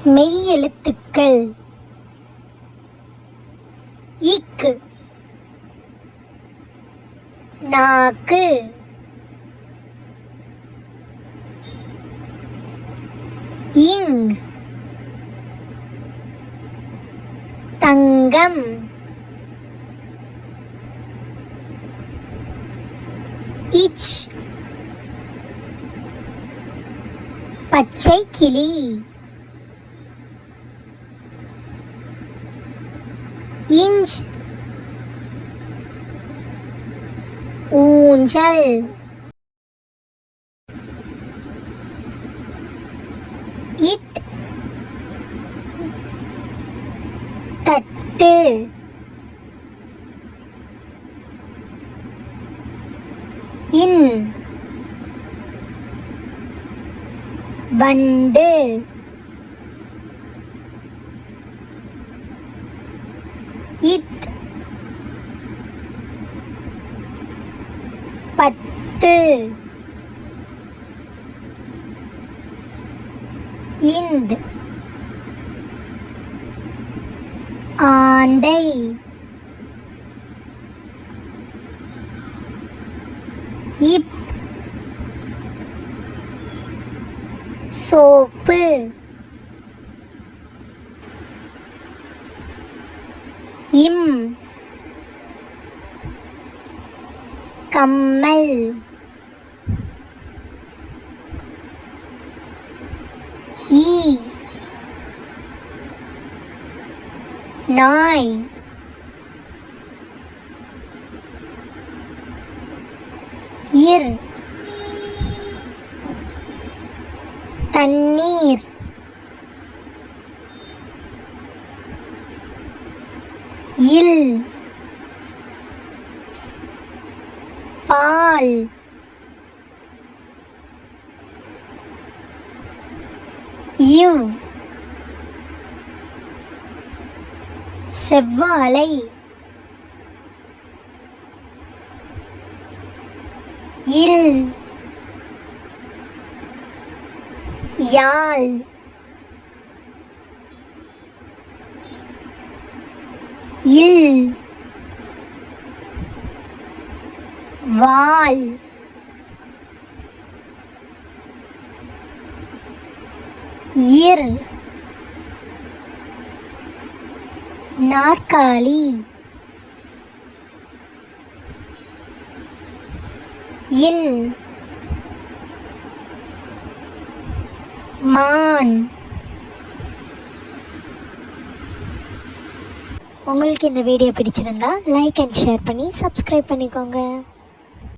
மெய் எழுத்துக்கள் இக்கு, நாக்கு, இங், தங்கம், இச், பச்சை கிளி, இஞ்ச், ஊஞ்சல், இட், தட்டு, இன், வண்டு, இத், பத்து, இந்த், ஆந்தை, இப், சோப்பு, இம், கம்மல், ஈ, நாய், இர், தண்ணீர், இல், பால், இவ், செவ்வாழை, இல், யாழ், இல், வால், இர், நாற்காலி, இன், மான். உங்களுக்கு இந்த வீடியோ பிடிச்சிருந்தா லைக் அண்ட் ஷேர் பண்ணி சப்ஸ்கிரைப் பண்ணிக்கோங்க.